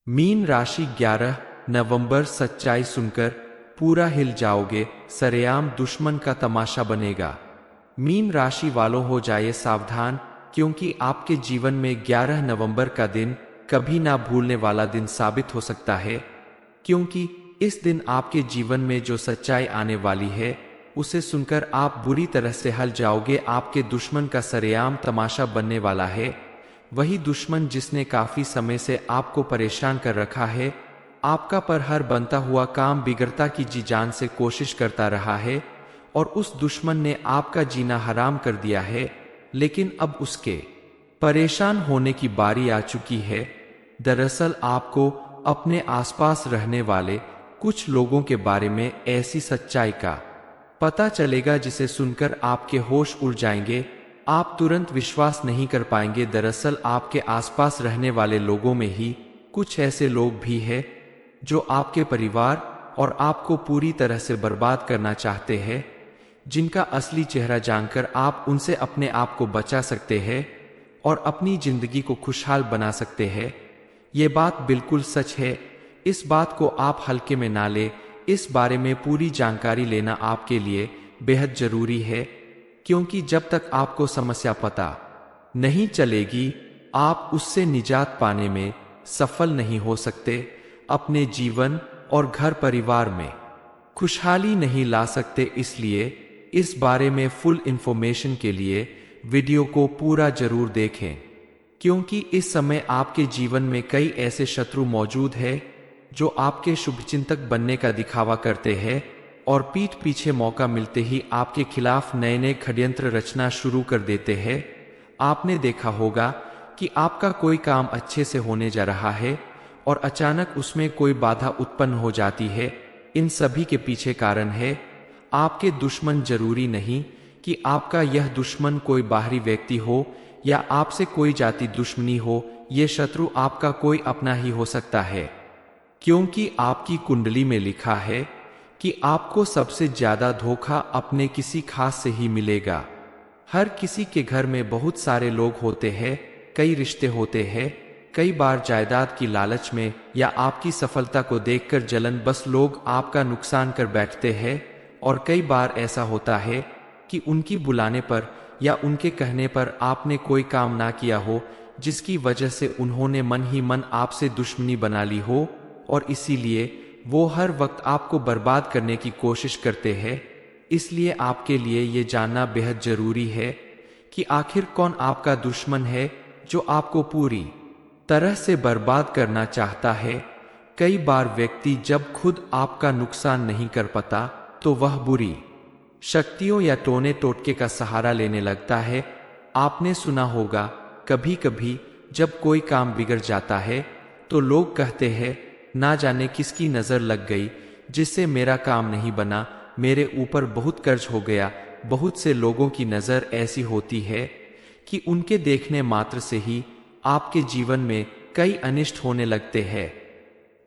Mean राशि 11 नवंबर। सच्चाई सुनकर पूरा हिल जाओगे, सरेआम दुश्मन का तमाशा बनेगा। मीन राशि वालों हो जाइए सावधान, क्योंकि आपके जीवन में 11 नवंबर का दिन कभी ना भूलने वाला दिन साबित हो सकता है। क्योंकि इस दिन आपके जीवन में जो सच्चाई आने वाली है उसे सुनकर आप बुरी तरह से हल जाओगे। आपके दुश्मन का सरेआम तमाशा बनने वाला है। वही दुश्मन जिसने काफी समय से आपको परेशान कर रखा है, आपका पर हर बनता हुआ काम बिगड़ता की जी जान से कोशिश करता रहा है, और उस दुश्मन ने आपका जीना हराम कर दिया है। लेकिन अब उसके परेशान होने की बारी आ चुकी है। दरअसल आपको अपने आसपास रहने वाले कुछ लोगों के बारे में ऐसी सच्चाई का पता चलेगा जिसे सुनकर आपके होश उड़ जाएंगे। आप तुरंत विश्वास नहीं कर पाएंगे। दरअसल आपके आसपास रहने वाले लोगों में ही कुछ ऐसे लोग भी हैं जो आपके परिवार और आपको पूरी तरह से बर्बाद करना चाहते हैं, जिनका असली चेहरा जानकर आप उनसे अपने आप को बचा सकते हैं और अपनी जिंदगी को खुशहाल बना सकते हैं। ये बात बिल्कुल सच है। इस बात को आप हल्के में ना ले। इस बारे में पूरी जानकारी लेना आपके लिए बेहद जरूरी है, क्योंकि जब तक आपको समस्या पता नहीं चलेगी, आप उससे निजात पाने में सफल नहीं हो सकते। अपने जीवन और घर परिवार में खुशहाली नहीं ला सकते। इसलिए इस बारे में फुल इंफॉर्मेशन के लिए वीडियो को पूरा जरूर देखें, क्योंकि इस समय आपके जीवन में कई ऐसे शत्रु मौजूद हैं जो आपके शुभचिंतक बनने का दिखावा करते हैं और पीठ पीछे मौका मिलते ही आपके खिलाफ नए नए षड्यंत्र रचना शुरू कर देते हैं। आपने देखा होगा कि आपका कोई काम अच्छे से होने जा रहा है और अचानक उसमें कोई बाधा उत्पन्न हो जाती है। इन सभी के पीछे कारण है आपके दुश्मन। जरूरी नहीं कि आपका यह दुश्मन कोई बाहरी व्यक्ति हो या आपसे कोई जाति दुश्मनी हो। ये शत्रु आपका कोई अपना ही हो सकता है, क्योंकि आपकी कुंडली में लिखा है कि आपको सबसे ज्यादा धोखा अपने किसी खास से ही मिलेगा। हर किसी के घर में बहुत सारे लोग होते हैं, कई रिश्ते होते हैं। कई बार जायदाद की लालच में या आपकी सफलता को देखकर जलनबस लोग आपका नुकसान कर बैठते हैं, और कई बार ऐसा होता है कि उनकी बुलाने पर या उनके कहने पर आपने कोई काम ना किया हो, जिसकी वजह से उन्होंने मन ही मन आपसे दुश्मनी बना ली हो, और इसीलिए वो हर वक्त आपको बर्बाद करने की कोशिश करते हैं। इसलिए आपके लिए ये जानना बेहद जरूरी है कि आखिर कौन आपका दुश्मन है जो आपको पूरी तरह से बर्बाद करना चाहता है। कई बार व्यक्ति जब खुद आपका नुकसान नहीं कर पाता तो वह बुरी शक्तियों या टोने टोटके का सहारा लेने लगता है। आपने सुना होगा कभी कभी जब कोई काम बिगड़ जाता है तो लोग कहते हैं, ना जाने किसकी नजर लग गई जिससे मेरा काम नहीं बना, मेरे ऊपर बहुत कर्ज हो गया। बहुत से लोगों की नजर ऐसी होती है कि उनके देखने मात्र से ही आपके जीवन में कई अनिष्ट होने लगते हैं।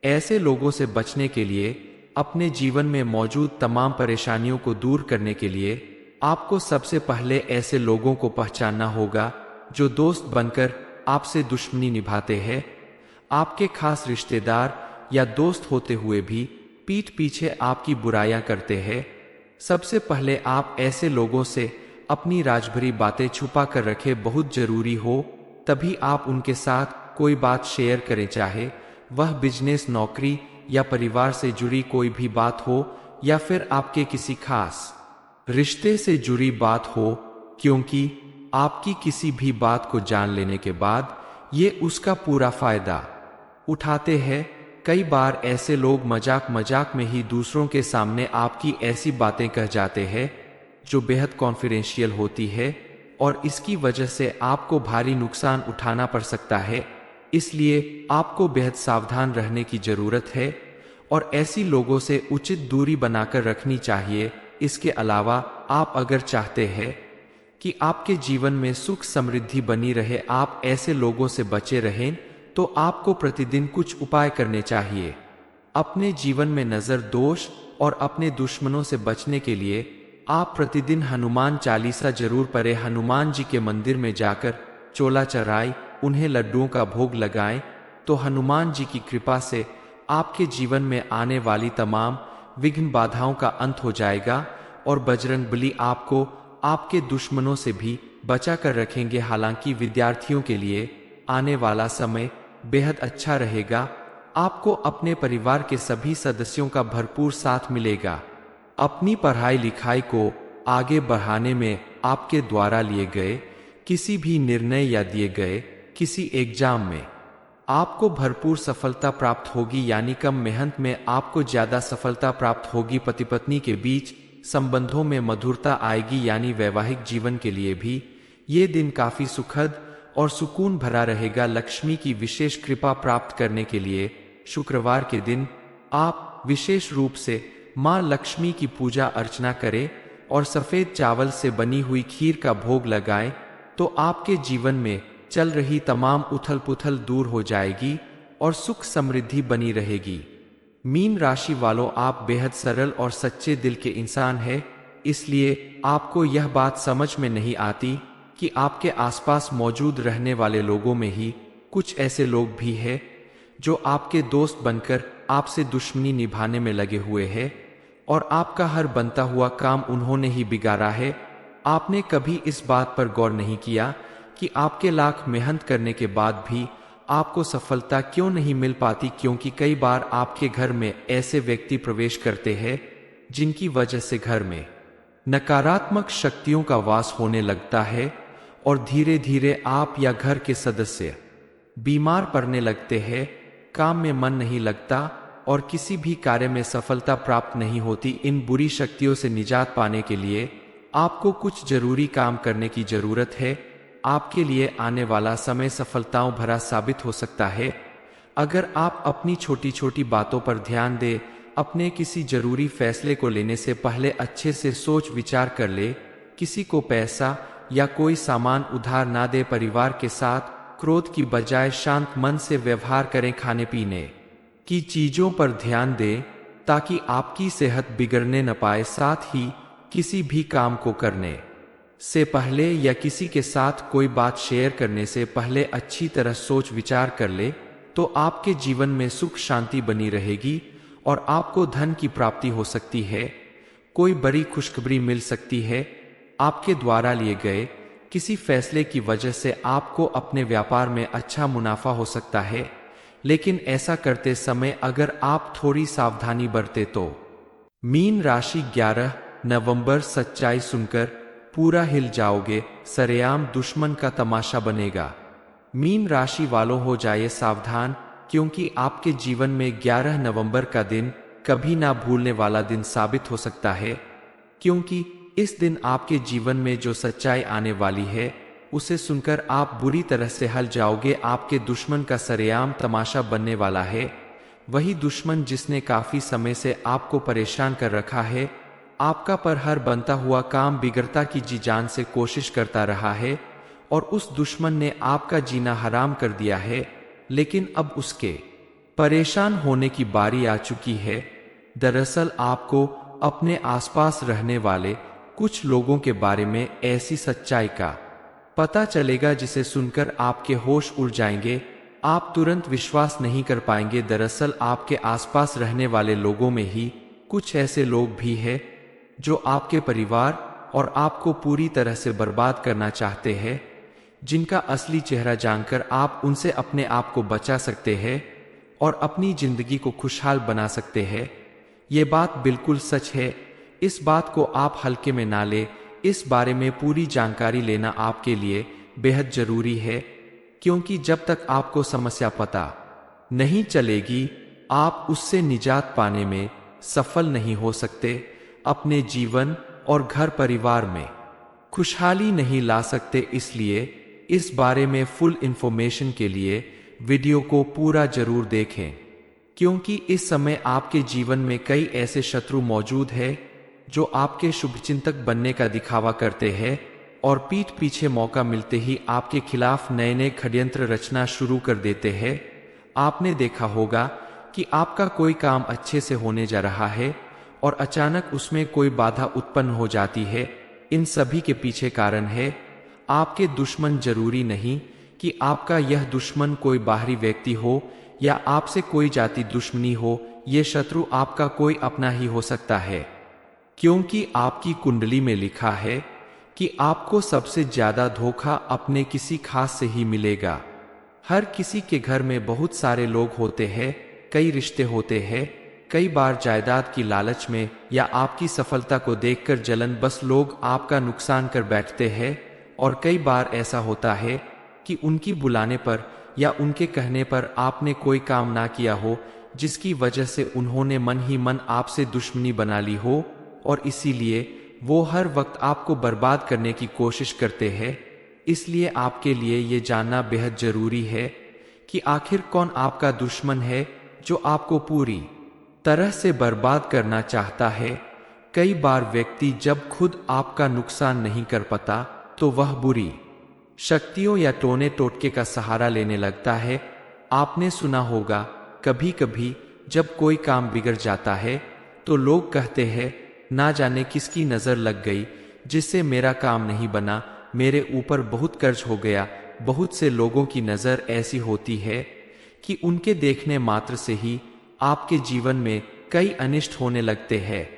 ऐसे लोगों से बचने के लिए, अपने जीवन में मौजूद तमाम परेशानियों को दूर करने के लिए आपको सबसे पहले ऐसे लोगों को पहचानना होगा जो दोस्त बनकर आपसे दुश्मनी निभाते हैं। आपके खास रिश्तेदार या दोस्त होते हुए भी पीठ पीछे आपकी बुराइयां करते हैं। सबसे पहले आप ऐसे लोगों से अपनी राजभरी बातें छुपा कर रखें, बहुत जरूरी हो तभी आप उनके साथ कोई बात शेयर करें, चाहे वह बिजनेस, नौकरी या परिवार से जुड़ी कोई भी बात हो, या फिर आपके किसी खास रिश्ते से जुड़ी बात हो, क्योंकि आपकी किसी भी बात को जान लेने के बाद ये उसका पूरा फायदा उठाते हैं। कई बार ऐसे लोग मजाक मजाक में ही दूसरों के सामने आपकी ऐसी बातें कह जाते हैं जो बेहद कॉन्फिडेंशियल होती है, और इसकी वजह से आपको भारी नुकसान उठाना पड़ सकता है। इसलिए आपको बेहद सावधान रहने की जरूरत है और ऐसी लोगों से उचित दूरी बनाकर रखनी चाहिए। इसके अलावा आप अगर चाहते हैं कि आपके जीवन में सुख समृद्धि बनी रहे, आप ऐसे लोगों से बचे रहें, तो आपको प्रतिदिन कुछ उपाय करने चाहिए। अपने जीवन में नजर दोष और अपने दुश्मनों से बचने के लिए आप प्रतिदिन हनुमान चालीसा जरूर पढ़ें। हनुमान जी के मंदिर में जाकर चोला चढ़ाएं, उन्हें लड्डुओं का भोग लगाएं, तो हनुमान जी की कृपा से आपके जीवन में आने वाली तमाम विघ्न बाधाओं का अंत हो जाएगा और बजरंगबली आपको आपके दुश्मनों से भी बचा कर रखेंगे। हालांकि विद्यार्थियों के लिए आने वाला समय बेहद अच्छा रहेगा। आपको अपने परिवार के सभी सदस्यों का भरपूर साथ मिलेगा। अपनी पढ़ाई लिखाई को आगे बढ़ाने में आपके द्वारा लिए गए किसी भी निर्णय या दिए गए किसी एग्जाम में आपको भरपूर सफलता प्राप्त होगी, यानी कम मेहनत में आपको ज्यादा सफलता प्राप्त होगी। पति पत्नी के बीच संबंधों में मधुरता आएगी, यानी वैवाहिक जीवन के लिए भी ये दिन काफी सुखद और सुकून भरा रहेगा। लक्ष्मी की विशेष कृपा प्राप्त करने के लिए शुक्रवार के दिन आप विशेष रूप से मां लक्ष्मी की पूजा अर्चना करें और सफेद चावल से बनी हुई खीर का भोग लगाएं, तो आपके जीवन में चल रही तमाम उथल पुथल दूर हो जाएगी और सुख समृद्धि बनी रहेगी। मीन राशि वालों, आप बेहद सरल और सच्चे दिल के इंसान हैं, इसलिए आपको यह बात समझ में नहीं आती कि आपके आसपास मौजूद रहने वाले लोगों में ही कुछ ऐसे लोग भी हैं जो आपके दोस्त बनकर आपसे दुश्मनी निभाने में लगे हुए हैं और आपका हर बनता हुआ काम उन्होंने ही बिगाड़ा है। आपने कभी इस बात पर गौर नहीं किया कि आपके लाख मेहनत करने के बाद भी आपको सफलता क्यों नहीं मिल पाती, क्योंकि कई बार आपके घर में ऐसे व्यक्ति प्रवेश करते हैं जिनकी वजह से घर में नकारात्मक शक्तियों का वास होने लगता है और धीरे धीरे आप या घर के सदस्य बीमार पड़ने लगते हैं, काम में मन नहीं लगता और किसी भी कार्य में सफलता प्राप्त नहीं होती। इन बुरी शक्तियों से निजात पाने के लिए आपको कुछ जरूरी काम करने की जरूरत है। आपके लिए आने वाला समय सफलताओं भरा साबित हो सकता है अगर आप अपनी छोटी छोटी बातों पर ध्यान दें। अपने किसी जरूरी फैसले को लेने से पहले अच्छे से सोच विचार कर ले। किसी को पैसा या कोई सामान उधार ना दे। परिवार के साथ क्रोध की बजाय शांत मन से व्यवहार करें। खाने पीने की चीजों पर ध्यान दें ताकि आपकी सेहत बिगड़ने न पाए। साथ ही किसी भी काम को करने से पहले या किसी के साथ कोई बात शेयर करने से पहले अच्छी तरह सोच विचार कर ले, तो आपके जीवन में सुख शांति बनी रहेगी और आपको धन की प्राप्ति हो सकती है। कोई बड़ी खुशखबरी मिल सकती है। आपके द्वारा लिए गए किसी फैसले की वजह से आपको अपने व्यापार में अच्छा मुनाफा हो सकता है, लेकिन ऐसा करते समय अगर आप थोड़ी सावधानी बरते तो। मीन राशि 11 नवंबर, सच्चाई सुनकर पूरा हिल जाओगे, सरेआम दुश्मन का तमाशा बनेगा। मीन राशि वालों, हो जाइए सावधान, क्योंकि आपके जीवन में 11 नवंबर का दिन कभी ना भूलने वाला दिन साबित हो सकता है, क्योंकि इस दिन आपके जीवन में जो सच्चाई आने वाली है उसे सुनकर आप बुरी तरह से हिल जाओगे। आपके दुश्मन का सरेआम तमाशा बनने वाला है। वही दुश्मन जिसने काफी समय से आपको परेशान कर रखा है, आपका पर हर बनता हुआ काम बिगड़ता की जी जान से कोशिश करता रहा है और उस दुश्मन ने आपका जीना हराम कर दिया है, लेकिन अब उसके परेशान होने की बारी आ चुकी है। दरअसल आपको अपने आसपास रहने वाले कुछ लोगों के बारे में ऐसी सच्चाई का पता चलेगा जिसे सुनकर आपके होश उड़ जाएंगे। आप तुरंत विश्वास नहीं कर पाएंगे। दरअसल आपके आसपास रहने वाले लोगों में ही कुछ ऐसे लोग भी हैं जो आपके परिवार और आपको पूरी तरह से बर्बाद करना चाहते हैं, जिनका असली चेहरा जानकर आप उनसे अपने आप को बचा सकते हैं और अपनी जिंदगी को खुशहाल बना सकते हैं। ये बात बिल्कुल सच है। इस बात को आप हल्के में ना ले। इस बारे में पूरी जानकारी लेना आपके लिए बेहद जरूरी है, क्योंकि जब तक आपको समस्या पता नहीं चलेगी आप उससे निजात पाने में सफल नहीं हो सकते। अपने जीवन और घर परिवार में खुशहाली नहीं ला सकते। इसलिए इस बारे में फुल इंफॉर्मेशन के लिए वीडियो को पूरा जरूर देखें, क्योंकि इस समय आपके जीवन में कई ऐसे शत्रु मौजूद हैं जो आपके शुभचिंतक बनने का दिखावा करते हैं और पीठ पीछे मौका मिलते ही आपके खिलाफ नए नए षड्यंत्र रचना शुरू कर देते हैं। आपने देखा होगा कि आपका कोई काम अच्छे से होने जा रहा है और अचानक उसमें कोई बाधा उत्पन्न हो जाती है। इन सभी के पीछे कारण है आपके दुश्मन। जरूरी नहीं कि आपका यह दुश्मन कोई बाहरी व्यक्ति हो, या आपसे कोई जाति दुश्मनी हो, ये शत्रु आपका कोई अपना ही हो सकता है, क्योंकि आपकी कुंडली में लिखा है कि आपको सबसे ज्यादा धोखा अपने किसी खास से ही मिलेगा। हर किसी के घर में बहुत सारे लोग होते हैं, कई रिश्ते होते हैं, कई बार जायदाद की लालच में या आपकी सफलता को देखकर जलन बस लोग आपका नुकसान कर बैठते हैं। और कई बार ऐसा होता है कि उनकी बुलाने पर या उनके कहने पर आपने कोई काम ना किया हो, जिसकी वजह से उन्होंने मन ही मन आपसे दुश्मनी बना ली हो, और इसीलिए वो हर वक्त आपको बर्बाद करने की कोशिश करते हैं। इसलिए आपके लिए ये जानना बेहद जरूरी है कि आखिर कौन आपका दुश्मन है जो आपको पूरी तरह से बर्बाद करना चाहता है। कई बार व्यक्ति जब खुद आपका नुकसान नहीं कर पाता तो वह बुरी शक्तियों या टोने टोटके का सहारा लेने लगता है। आपने सुना होगा, कभी कभी जब कोई काम बिगड़ जाता है तो लोग कहते हैं, ना जाने किसकी नजर लग गई जिससे मेरा काम नहीं बना, मेरे ऊपर बहुत कर्ज हो गया। बहुत से लोगों की नजर ऐसी होती है कि उनके देखने मात्र से ही आपके जीवन में कई अनिष्ट होने लगते हैं।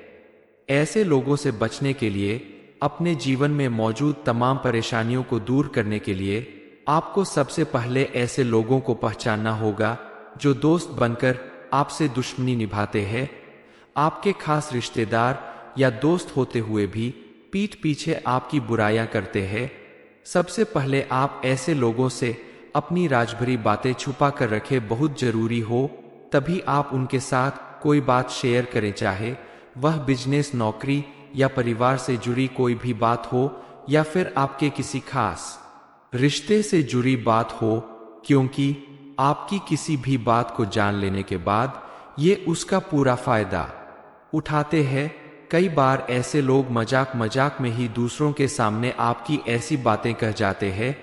ऐसे लोगों से बचने के लिए, अपने जीवन में मौजूद तमाम परेशानियों को दूर करने के लिए आपको सबसे पहले ऐसे लोगों को पहचानना होगा जो दोस्त बनकर आपसे दुश्मनी निभाते हैं। आपके खास रिश्तेदार या दोस्त होते हुए भी पीठ पीछे आपकी बुराइयां करते हैं। सबसे पहले आप ऐसे लोगों से अपनी राजभरी बातें छुपा कर रखें, बहुत जरूरी हो तभी आप उनके साथ कोई बात शेयर करें, चाहे वह बिजनेस, नौकरी या परिवार से जुड़ी कोई भी बात हो या फिर आपके किसी खास रिश्ते से जुड़ी बात हो, क्योंकि आपकी किसी भी बात को जान लेने के बाद ये उसका पूरा फायदा उठाते हैं। कई बार ऐसे लोग मजाक मजाक में ही दूसरों के सामने आपकी ऐसी बातें कह जाते हैं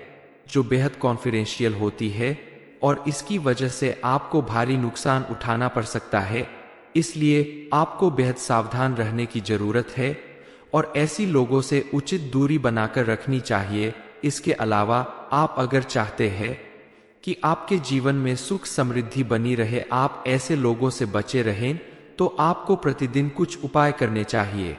जो बेहद कॉन्फिडेंशियल होती है, और इसकी वजह से आपको भारी नुकसान उठाना पड़ सकता है। इसलिए आपको बेहद सावधान रहने की जरूरत है और ऐसी लोगों से उचित दूरी बनाकर रखनी चाहिए। इसके अलावा आप अगर चाहते हैं कि आपके जीवन में सुख समृद्धि बनी रहे, आप ऐसे लोगों से बचे रहें, तो आपको प्रतिदिन कुछ उपाय करने चाहिए।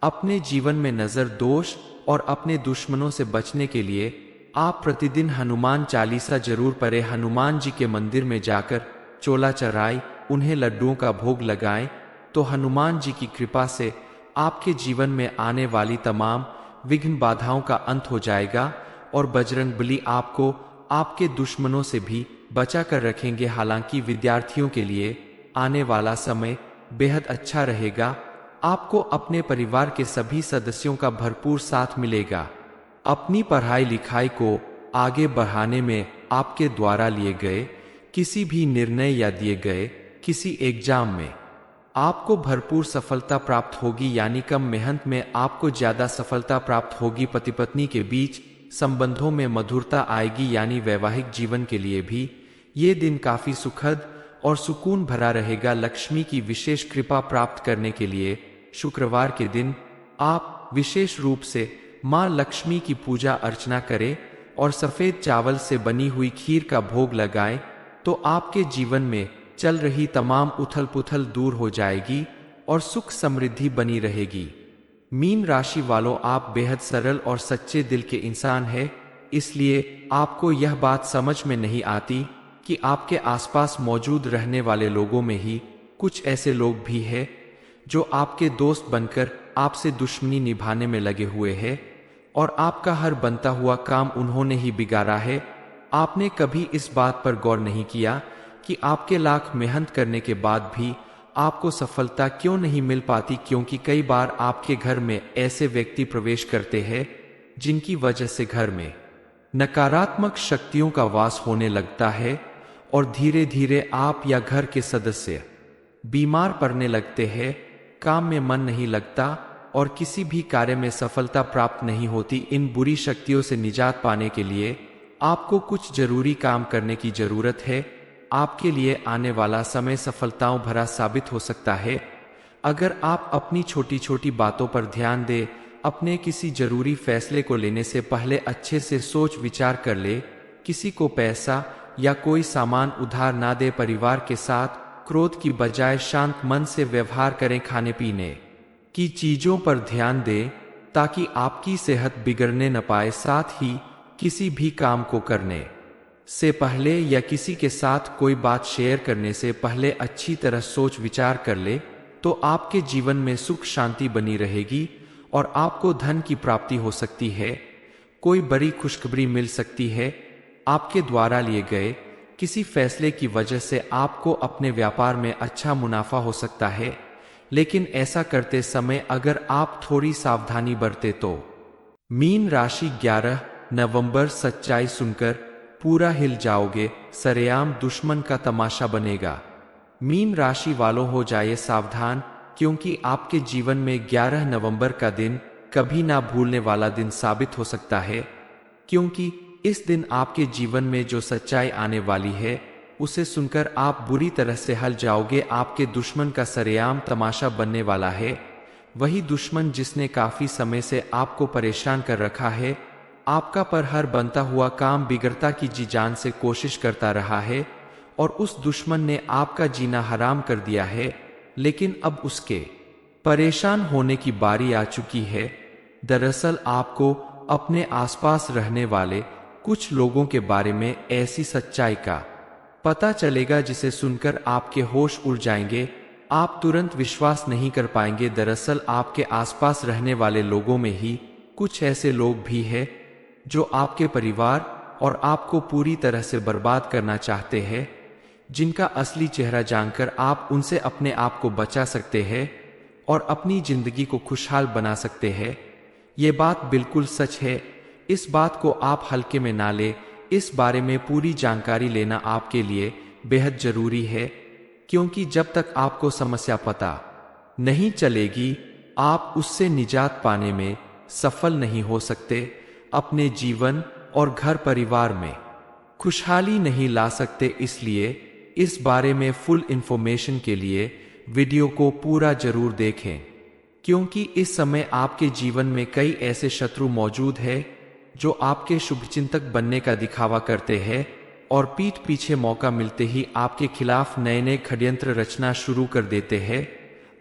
अपने जीवन में नजर दोष और अपने दुश्मनों से बचने के लिए आप प्रतिदिन हनुमान चालीसा जरूर पढ़ें। हनुमान जी के मंदिर में जाकर चोला चढ़ाएं, उन्हें लड्डुओं का भोग लगाएं, तो हनुमान जी की कृपा से आपके जीवन में आने वाली तमाम विघ्न बाधाओं का अंत हो जाएगा और बजरंगबली आपको आपके दुश्मनों से भी बचा कर रखेंगे। हालांकि विद्यार्थियों के लिए आने वाला समय बेहद अच्छा रहेगा। आपको अपने परिवार के सभी सदस्यों का भरपूर साथ मिलेगा। अपनी पढ़ाई लिखाई को आगे बढ़ाने में आपके द्वारा लिए गए किसी भी निर्णय या दिए गए किसी एग्जाम में आपको भरपूर सफलता प्राप्त होगी, यानी कम मेहनत में आपको ज्यादा सफलता प्राप्त होगी। पति पत्नी के बीच संबंधों में मधुरता आएगी, यानी वैवाहिक जीवन के लिए भी ये दिन काफी सुखद और सुकून भरा रहेगा। लक्ष्मी की विशेष कृपा प्राप्त करने के लिए शुक्रवार के दिन आप विशेष रूप से मां लक्ष्मी की पूजा अर्चना करें और सफेद चावल से बनी हुई खीर का भोग लगाएं, तो आपके जीवन में चल रही तमाम उथल पुथल दूर हो जाएगी और सुख समृद्धि बनी रहेगी। मीन राशि वालों, आप बेहद सरल और सच्चे दिल के इंसान हैं, इसलिए आपको यह बात समझ में नहीं आती कि आपके आसपास मौजूद रहने वाले लोगों में ही कुछ ऐसे लोग भी हैं जो आपके दोस्त बनकर आपसे दुश्मनी निभाने में लगे हुए हैं और आपका हर बनता हुआ काम उन्होंने ही बिगाड़ा है। आपने कभी इस बात पर गौर नहीं किया कि आपके लाख मेहनत करने के बाद भी आपको सफलता क्यों नहीं मिल पाती, क्योंकि कई बार आपके घर में ऐसे व्यक्ति प्रवेश करते हैं जिनकी वजह से घर में नकारात्मक शक्तियों का वास होने लगता है और धीरे धीरे आप या घर के सदस्य बीमार पड़ने लगते हैं, काम में मन नहीं लगता और किसी भी कार्य में सफलता प्राप्त नहीं होती। इन बुरी शक्तियों से निजात पाने के लिए आपको कुछ जरूरी काम करने की जरूरत है। आपके लिए आने वाला समय सफलताओं भरा साबित हो सकता है अगर आप अपनी छोटी छोटी बातों पर ध्यान दें। अपने किसी जरूरी फैसले को लेने से पहले अच्छे से सोच विचार कर ले। किसी को पैसा या कोई सामान उधार ना दे। परिवार के साथ क्रोध की बजाय शांत मन से व्यवहार करें। खाने पीने की चीजों पर ध्यान दें ताकि आपकी सेहत बिगड़ने न पाए। साथ ही किसी भी काम को करने से पहले या किसी के साथ कोई बात शेयर करने से पहले अच्छी तरह सोच विचार कर ले, तो आपके जीवन में सुख शांति बनी रहेगी और आपको धन की प्राप्ति हो सकती है। कोई बड़ी खुशखबरी मिल सकती है। आपके द्वारा लिए गए किसी फैसले की वजह से आपको अपने व्यापार में अच्छा मुनाफा हो सकता है, लेकिन ऐसा करते समय अगर आप थोड़ी सावधानी बरते तो। मीन राशि 11 नवंबर सच्चाई सुनकर पूरा हिल जाओगे, सरेआम दुश्मन का तमाशा बनेगा। मीन राशि वालों हो जाइए सावधान, क्योंकि आपके जीवन में 11 नवंबर का दिन कभी ना भूलने वाला दिन साबित हो सकता है। क्योंकि इस दिन आपके जीवन में जो सच्चाई आने वाली है उसे सुनकर आप बुरी तरह से हल जाओगे। आपके दुश्मन का सरेआम तमाशा बनने वाला है। वही दुश्मन जिसने काफी समय से आपको परेशान कर रखा है, आपका पर हर बनता हुआ काम बिगड़ता की जी जान से कोशिश करता रहा है और उस दुश्मन ने आपका जीना हराम कर दिया है, लेकिन अब उसके परेशान होने की बारी आ चुकी है। दरअसल आपको अपने आसपास रहने वाले कुछ लोगों के बारे में ऐसी सच्चाई का पता चलेगा जिसे सुनकर आपके होश उड़ जाएंगे। आप तुरंत विश्वास नहीं कर पाएंगे। दरअसल आपके आसपास रहने वाले लोगों में ही कुछ ऐसे लोग भी हैं जो आपके परिवार और आपको पूरी तरह से बर्बाद करना चाहते हैं, जिनका असली चेहरा जानकर आप उनसे अपने आप को बचा सकते हैं और अपनी जिंदगी को खुशहाल बना सकते हैं। ये बात बिल्कुल सच है। इस बात को आप हल्के में ना ले। इस बारे में पूरी जानकारी लेना आपके लिए बेहद जरूरी है, क्योंकि जब तक आपको समस्या पता नहीं चलेगी आप उससे निजात पाने में सफल नहीं हो सकते। अपने जीवन और घर परिवार में खुशहाली नहीं ला सकते। इसलिए इस बारे में फुल इंफॉर्मेशन के लिए वीडियो को पूरा जरूर देखें, क्योंकि इस समय आपके जीवन में कई ऐसे शत्रु मौजूद हैं जो आपके शुभचिंतक बनने का दिखावा करते हैं और पीठ पीछे मौका मिलते ही आपके खिलाफ नए नए षड्यंत्र रचना शुरू कर देते हैं।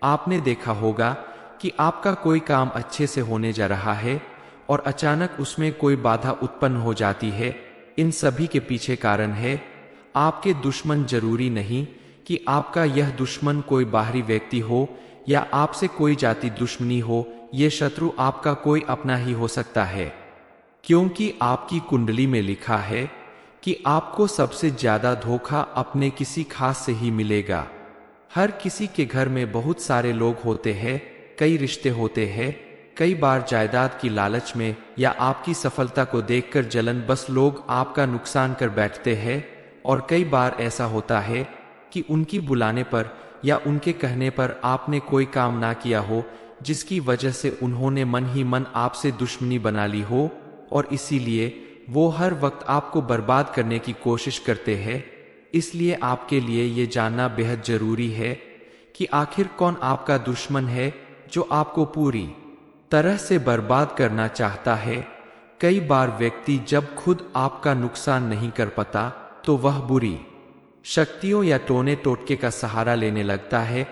आपने देखा होगा कि आपका कोई काम अच्छे से होने जा रहा है और अचानक उसमें कोई बाधा उत्पन्न हो जाती है। इन सभी के पीछे कारण है आपके दुश्मन। जरूरी नहीं कि आपका यह दुश्मन कोई बाहरी व्यक्ति हो या आपसे कोई जाति दुश्मनी हो। ये शत्रु आपका कोई अपना ही हो सकता है, क्योंकि आपकी कुंडली में लिखा है कि आपको सबसे ज्यादा धोखा अपने किसी खास से ही मिलेगा। हर किसी के घर में बहुत सारे लोग होते हैं, कई रिश्ते होते हैं। कई बार जायदाद की लालच में या आपकी सफलता को देखकर जलन बस लोग आपका नुकसान कर बैठते हैं, और कई बार ऐसा होता है कि उनकी बुलाने पर या उनके कहने पर आपने कोई काम ना किया हो, जिसकी वजह से उन्होंने मन ही मन आपसे दुश्मनी बना ली हो और इसीलिए वो हर वक्त आपको बर्बाद करने की कोशिश करते हैं। इसलिए आपके लिए ये जानना बेहद जरूरी है कि आखिर कौन आपका दुश्मन है जो आपको पूरी तरह से बर्बाद करना चाहता है। कई बार व्यक्ति जब खुद आपका नुकसान नहीं कर पाता तो वह बुरी शक्तियों या टोने टोटके का सहारा लेने लगता है।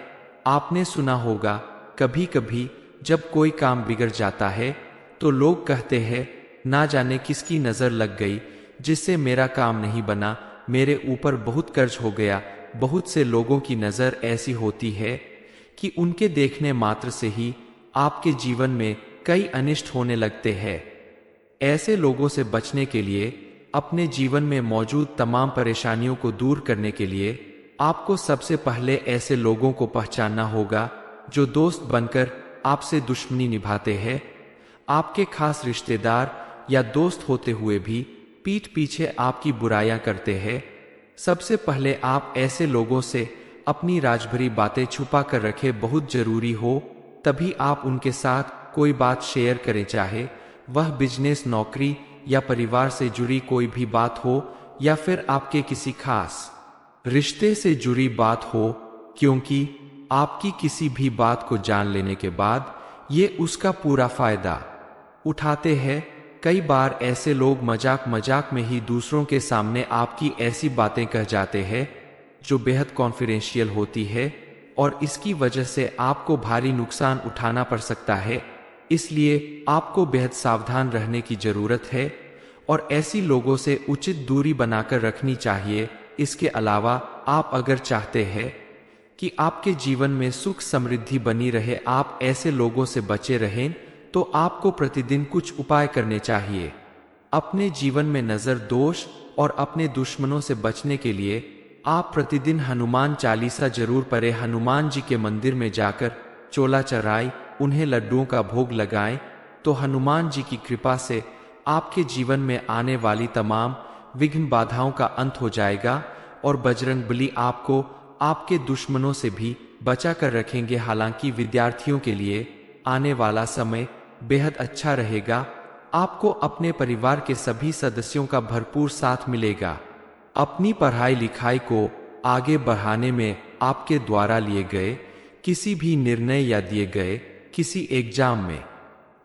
आपने सुना होगा कभी कभी जब कोई काम बिगड़ जाता है तो लोग कहते हैं ना जाने किसकी नजर लग गई जिससे मेरा काम नहीं बना, मेरे ऊपर बहुत कर्ज हो गया। बहुत से लोगों की नजर ऐसी होती है कि उनके देखने मात्र से ही आपके जीवन में कई अनिष्ट होने लगते हैं। ऐसे लोगों से बचने के लिए, अपने जीवन में मौजूद तमाम परेशानियों को दूर करने के लिए आपको सबसे पहले ऐसे लोगों को पहचानना होगा जो दोस्त बनकर आपसे दुश्मनी निभाते हैं। आपके खास रिश्तेदार या दोस्त होते हुए भी पीठ पीछे आपकी बुराइयां करते हैं। सबसे पहले आप ऐसे लोगों से अपनी राजभरी बातें छुपा कर रखें, बहुत जरूरी हो तभी आप उनके साथ कोई बात शेयर करें, चाहे वह बिजनेस, नौकरी या परिवार से जुड़ी कोई भी बात हो या फिर आपके किसी खास रिश्ते से जुड़ी बात हो, क्योंकि आपकी किसी भी बात को जान लेने के बाद ये उसका पूरा फायदा उठाते हैं। कई बार ऐसे लोग मजाक मजाक में ही दूसरों के सामने आपकी ऐसी बातें कह जाते हैं जो बेहद कॉन्फिडेंशियल होती है, और इसकी वजह से आपको भारी नुकसान उठाना पड़ सकता है। इसलिए आपको बेहद सावधान रहने की जरूरत है और ऐसी लोगों से उचित दूरी बनाकर रखनी चाहिए। इसके अलावा आप अगर चाहते हैं कि आपके जीवन में सुख समृद्धि बनी रहे, आप ऐसे लोगों से बचे रहें, तो आपको प्रतिदिन कुछ उपाय करने चाहिए। अपने जीवन में नजर दोष और अपने दुश्मनों से बचने के लिए आप प्रतिदिन हनुमान चालीसा जरूर पढ़ें। हनुमान जी के मंदिर में जाकर चोला चढ़ाएं, उन्हें लड्डुओं का भोग लगाएं, तो हनुमान जी की कृपा से आपके जीवन में आने वाली तमाम विघ्न बाधाओं का अंत हो जाएगा और बजरंगबली आपको आपके दुश्मनों से भी बचा कर रखेंगे। हालांकि विद्यार्थियों के लिए आने वाला समय बेहद अच्छा रहेगा। आपको अपने परिवार के सभी सदस्यों का भरपूर साथ मिलेगा। अपनी पढ़ाई लिखाई को आगे बढ़ाने में आपके द्वारा लिए गए किसी भी निर्णय या दिए गए किसी एग्जाम में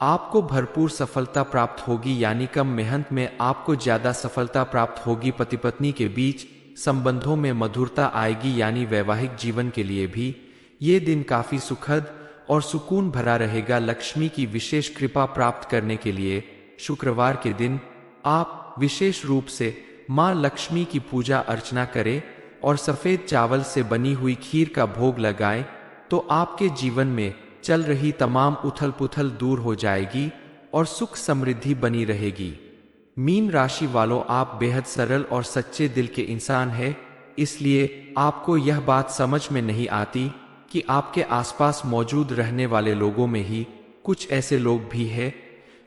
आपको भरपूर सफलता प्राप्त होगी, यानी कम मेहनत में आपको ज्यादा सफलता प्राप्त होगी। पति पत्नी के बीच संबंधों में मधुरता आएगी, यानी वैवाहिक जीवन के लिए भी ये दिन काफी सुखद और सुकून भरा रहेगा। लक्ष्मी की विशेष कृपा प्राप्त करने के लिए शुक्रवार के दिन आप विशेष रूप से मां लक्ष्मी की पूजा अर्चना करें और सफेद चावल से बनी हुई खीर का भोग लगाएं, तो आपके जीवन में चल रही तमाम उथल पुथल दूर हो जाएगी और सुख समृद्धि बनी रहेगी। मीन राशि वालों, आप बेहद सरल और सच्चे दिल के इंसान हैं, इसलिए आपको यह बात समझ में नहीं आती कि आपके आसपास मौजूद रहने वाले लोगों में ही कुछ ऐसे लोग भी हैं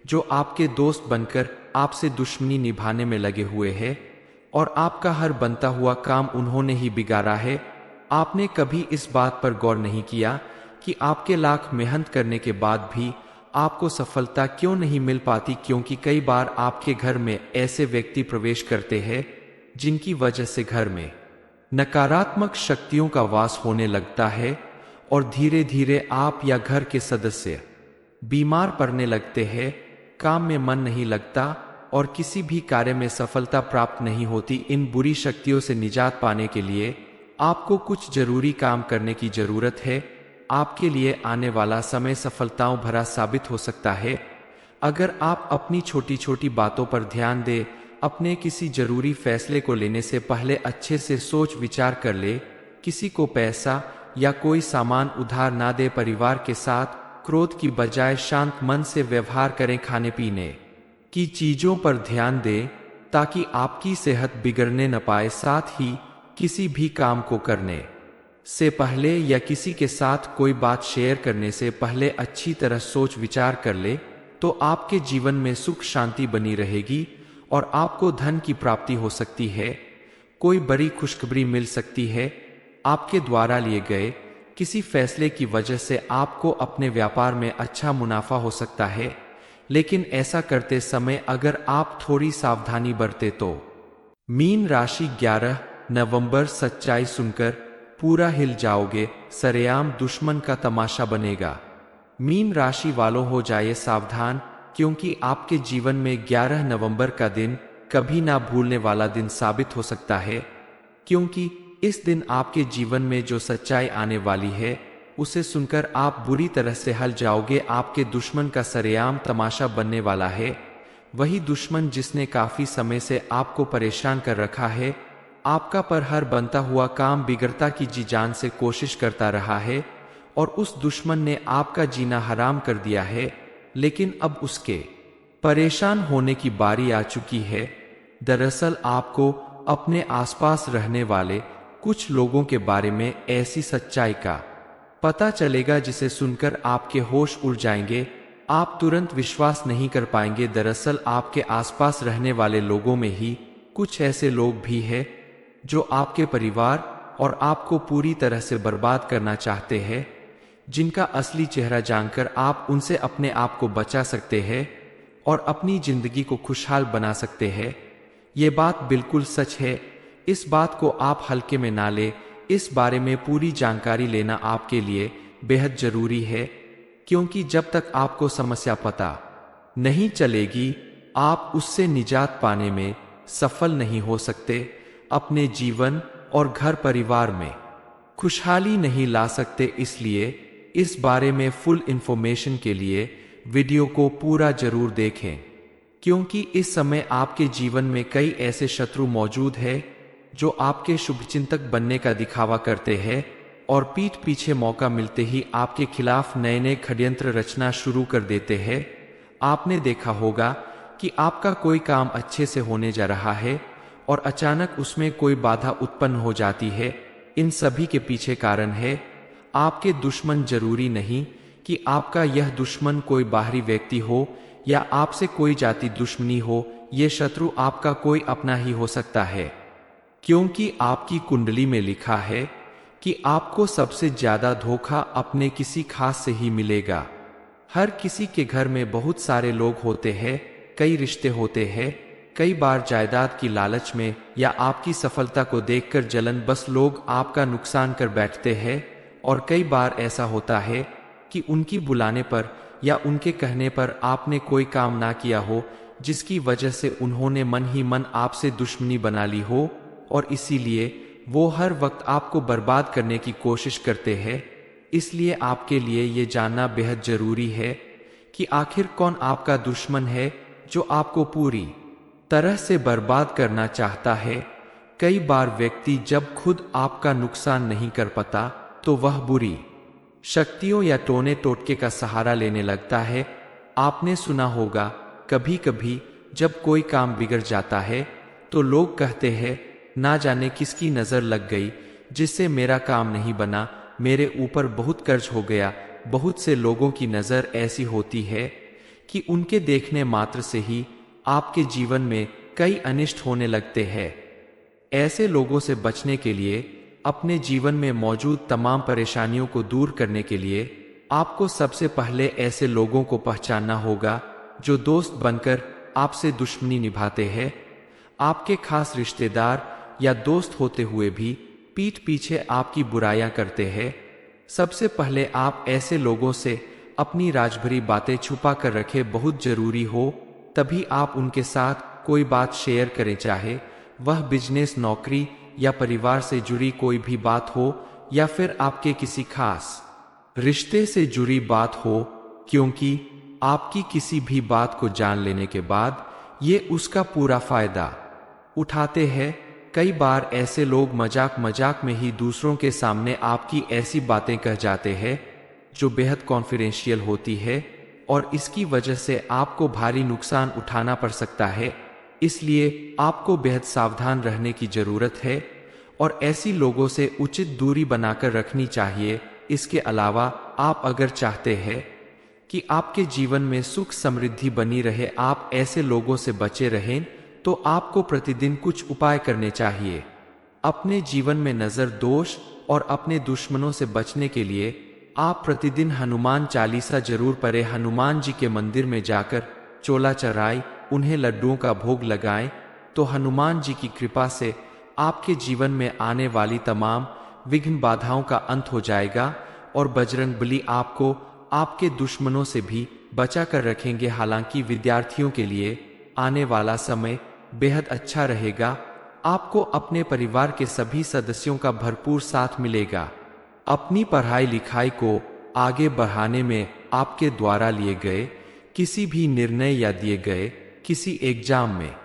जो आपके दोस्त बनकर आपसे दुश्मनी निभाने में लगे हुए हैं और आपका हर बनता हुआ काम उन्होंने ही बिगाड़ा है। आपने कभी इस बात पर गौर नहीं किया कि आपके लाख मेहनत करने के बाद भी आपको सफलता क्यों नहीं मिल पाती, क्योंकि कई बार आपके घर में ऐसे व्यक्ति प्रवेश करते हैं जिनकी वजह से घर में नकारात्मक शक्तियों का वास होने लगता है और धीरे धीरे आप या घर के सदस्य बीमार पड़ने लगते हैं, काम में मन नहीं लगता और किसी भी कार्य में सफलता प्राप्त नहीं होती। इन बुरी शक्तियों से निजात पाने के लिए आपको कुछ जरूरी काम करने की जरूरत है। आपके लिए आने वाला समय सफलताओं भरा साबित हो सकता है अगर आप अपनी छोटी छोटी बातों पर ध्यान दें। अपने किसी जरूरी फैसले को लेने से पहले अच्छे से सोच विचार कर ले। किसी को पैसा या कोई सामान उधार ना दे। परिवार के साथ क्रोध की बजाय शांत मन से व्यवहार करें। खाने पीने की चीजों पर ध्यान दें ताकि आपकी सेहत बिगड़ने न पाए। साथ ही किसी भी काम को करने से पहले या किसी के साथ कोई बात शेयर करने से पहले अच्छी तरह सोच विचार कर ले, तो आपके जीवन में सुख शांति बनी रहेगी और आपको धन की प्राप्ति हो सकती है। कोई बड़ी खुशखबरी मिल सकती है। आपके द्वारा लिए गए किसी फैसले की वजह से आपको अपने व्यापार में अच्छा मुनाफा हो सकता है, लेकिन ऐसा करते समय अगर आप थोड़ी सावधानी बरते तो। मीन राशि 11 नवंबर, सच्चाई सुनकर पूरा हिल जाओगे, सरेआम दुश्मन का तमाशा बनेगा। मीन राशि वालों, हो जाइए सावधान, क्योंकि आपके जीवन में 11 नवंबर का दिन कभी ना भूलने वाला दिन साबित हो सकता है, क्योंकि इस दिन आपके जीवन में जो सच्चाई आने वाली है उसे सुनकर आप बुरी तरह से हल जाओगे। आपके दुश्मन का सरेआम तमाशा बनने वाला है, वही दुश्मन जिसने काफी समय से आपको परेशान कर रखा है। आपका पर हर बनता हुआ काम बिगड़ता की जी जान से कोशिश करता रहा है और उस दुश्मन ने आपका जीना हराम कर दिया है, लेकिन अब उसके परेशान होने की बारी आ चुकी है। दरअसल आपको अपने आसपास रहने वाले कुछ लोगों के बारे में ऐसी सच्चाई का पता चलेगा जिसे सुनकर आपके होश उड़ जाएंगे। आप तुरंत विश्वास नहीं कर पाएंगे। दरअसल आपके आसपास रहने वाले लोगों में ही कुछ ऐसे लोग भी हैं जो आपके परिवार और आपको पूरी तरह से बर्बाद करना चाहते हैं, जिनका असली चेहरा जानकर आप उनसे अपने आप को बचा सकते हैं और अपनी जिंदगी को खुशहाल बना सकते हैं। ये बात बिल्कुल सच है। इस बात को आप हल्के में ना ले। इस बारे में पूरी जानकारी लेना आपके लिए बेहद जरूरी है, क्योंकि जब तक आपको समस्या पता नहीं चलेगी आप उससे निजात पाने में सफल नहीं हो सकते, अपने जीवन और घर परिवार में खुशहाली नहीं ला सकते। इसलिए इस बारे में फुल इंफॉर्मेशन के लिए वीडियो को पूरा जरूर देखें, क्योंकि इस समय आपके जीवन में कई ऐसे शत्रु मौजूद हैं जो आपके शुभचिंतक बनने का दिखावा करते हैं और पीठ पीछे मौका मिलते ही आपके खिलाफ नए नए षड्यंत्र रचना शुरू कर देते हैं। आपने देखा होगा कि आपका कोई काम अच्छे से होने जा रहा है और अचानक उसमें कोई बाधा उत्पन्न हो जाती है। इन सभी के पीछे कारण है आपके दुश्मन। जरूरी नहीं कि आपका यह दुश्मन कोई बाहरी व्यक्ति हो या आपसे कोई जाति दुश्मनी हो, ये शत्रु आपका कोई अपना ही हो सकता है, क्योंकि आपकी कुंडली में लिखा है कि आपको सबसे ज्यादा धोखा अपने किसी खास से ही मिलेगा। हर किसी के घर में बहुत सारे लोग होते हैं, कई रिश्ते होते हैं, कई बार जायदाद की लालच में या आपकी सफलता को देखकर जलनबस लोग आपका नुकसान कर बैठते हैं। और कई बार ऐसा होता है कि उनकी बुलाने पर या उनके कहने पर आपने कोई काम ना किया हो, जिसकी वजह से उन्होंने मन ही मन आपसे दुश्मनी बना ली हो और इसीलिए वो हर वक्त आपको बर्बाद करने की कोशिश करते हैं। इसलिए आपके लिए ये जानना बेहद जरूरी है कि आखिर कौन आपका दुश्मन है जो आपको पूरी तरह से बर्बाद करना चाहता है। कई बार व्यक्ति जब खुद आपका नुकसान नहीं कर पाता तो वह बुरी शक्तियों या टोने टोटके का सहारा लेने लगता है। आपने सुना होगा कभी कभी जब कोई काम बिगड़ जाता है तो लोग कहते हैं, ना जाने किसकी नजर लग गई जिससे मेरा काम नहीं बना, मेरे ऊपर बहुत कर्ज हो गया। बहुत से लोगों की नजर ऐसी होती है कि उनके देखने मात्र से ही आपके जीवन में कई अनिष्ट होने लगते हैं। ऐसे लोगों से बचने के लिए, अपने जीवन में मौजूद तमाम परेशानियों को दूर करने के लिए आपको सबसे पहले ऐसे लोगों को पहचानना होगा जो दोस्त बनकर आपसे दुश्मनी निभाते हैं। आपके खास रिश्तेदार या दोस्त होते हुए भी पीठ पीछे आपकी बुराइयां करते हैं। सबसे पहले आप ऐसे लोगों से अपनी राजभरी बातें छुपा कर रखें, बहुत जरूरी हो तभी आप उनके साथ कोई बात शेयर करें, चाहे वह बिजनेस, नौकरी या परिवार से जुड़ी कोई भी बात हो या फिर आपके किसी खास रिश्ते से जुड़ी बात हो, क्योंकि आपकी किसी भी बात को जान लेने के बाद ये उसका पूरा फायदा उठाते हैं। कई बार ऐसे लोग मजाक मजाक में ही दूसरों के सामने आपकी ऐसी बातें कह जाते हैं जो बेहद कॉन्फिडेंशियल होती है और इसकी वजह से आपको भारी नुकसान उठाना पड़ सकता है। इसलिए आपको बेहद सावधान रहने की जरूरत है और ऐसी लोगों से उचित दूरी बनाकर रखनी चाहिए। इसके अलावा आप अगर चाहते हैं कि आपके जीवन में सुख समृद्धि बनी रहे, आप ऐसे लोगों से बचे रहें, तो आपको प्रतिदिन कुछ उपाय करने चाहिए। अपने जीवन में नजर दोष और अपने दुश्मनों से बचने के लिए आप प्रतिदिन हनुमान चालीसा जरूर पढ़ें। हनुमान जी के मंदिर में जाकर चोला चढ़ाएं, उन्हें लड्डुओं का भोग लगाएं, तो हनुमान जी की कृपा से आपके जीवन में आने वाली तमाम विघ्न बाधाओं का अंत हो जाएगा और बजरंगबली आपको आपके दुश्मनों से भी बचा कर रखेंगे। हालांकि विद्यार्थियों के लिए आने वाला समय बेहद अच्छा रहेगा। आपको अपने परिवार के सभी सदस्यों का भरपूर साथ मिलेगा। अपनी पढ़ाई लिखाई को आगे बढ़ाने में आपके द्वारा लिए गए किसी भी निर्णय या दिए गए किसी एग्जाम में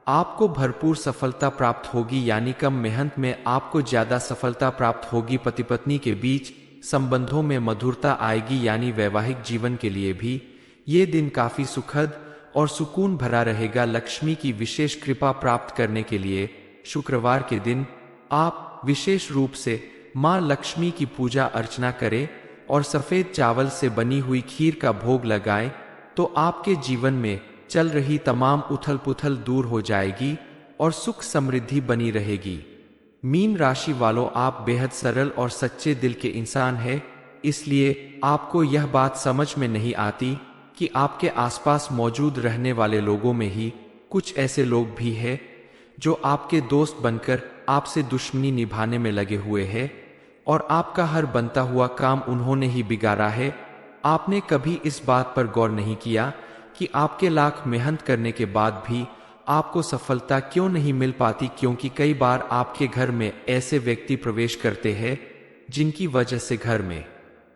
आपको भरपूर सफलता प्राप्त होगी, यानी कम मेहनत में आपको ज्यादा सफलता प्राप्त होगी। पति पत्नी के बीच संबंधों में मधुरता आएगी, यानी वैवाहिक जीवन के लिए भी ये दिन काफी सुखद और सुकून भरा रहेगा। लक्ष्मी की विशेष कृपा प्राप्त करने के लिए शुक्रवार के दिन आप विशेष रूप से मां लक्ष्मी की पूजा अर्चना करें और सफेद चावल से बनी हुई खीर का भोग लगाएं, तो आपके जीवन में चल रही तमाम उथल पुथल दूर हो जाएगी और सुख समृद्धि बनी रहेगी। मीन राशि वालों, आप बेहद सरल और सच्चे दिल के इंसान हैं, इसलिए आपको यह बात समझ में नहीं आती कि आपके आसपास मौजूद रहने वाले लोगों में ही कुछ ऐसे लोग भी हैं जो आपके दोस्त बनकर आपसे दुश्मनी निभाने में लगे हुए हैं और आपका हर बनता हुआ काम उन्होंने ही बिगाड़ा है। आपने कभी इस बात पर गौर नहीं किया कि आपके लाख मेहनत करने के बाद भी आपको सफलता क्यों नहीं मिल पाती, क्योंकि कई बार आपके घर में ऐसे व्यक्ति प्रवेश करते हैं जिनकी वजह से घर में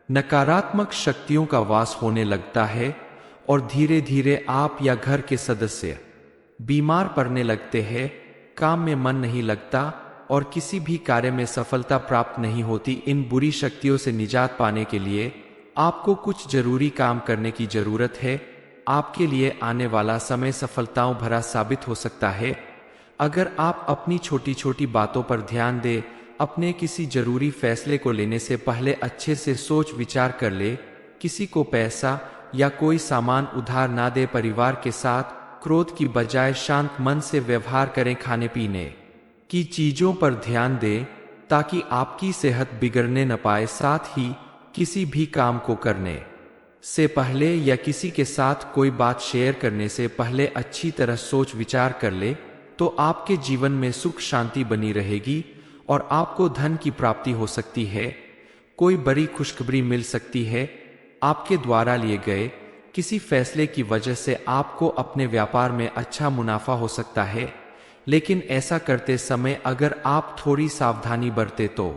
नकारात्मक शक्तियों का वास होने लगता है और धीरे धीरे आप या घर के सदस्य बीमार पड़ने लगते हैं, काम में मन नहीं लगता और किसी भी कार्य में सफलता प्राप्त नहीं होती। इन बुरी शक्तियों से निजात पाने के लिए आपको कुछ जरूरी काम करने की जरूरत है। आपके लिए आने वाला समय सफलताओं भरा साबित हो सकता है अगर आप अपनी छोटी छोटी बातों पर ध्यान दें। अपने किसी जरूरी फैसले को लेने से पहले अच्छे से सोच विचार कर ले। किसी को पैसा या कोई सामान उधार ना दे। परिवार के साथ क्रोध की बजाय शांत मन से व्यवहार करें। खाने पीने की चीजों पर ध्यान दें ताकि आपकी सेहत बिगड़ने न पाए। साथ ही किसी भी काम को करने से पहले या किसी के साथ कोई बात शेयर करने से पहले अच्छी तरह सोच विचार कर ले, तो आपके जीवन में सुख शांति बनी रहेगी और आपको धन की प्राप्ति हो सकती है। कोई बड़ी खुशखबरी मिल सकती है। आपके द्वारा लिए गए किसी फैसले की वजह से आपको अपने व्यापार में अच्छा मुनाफा हो सकता है, लेकिन ऐसा करते समय अगर आप थोड़ी सावधानी बरते तो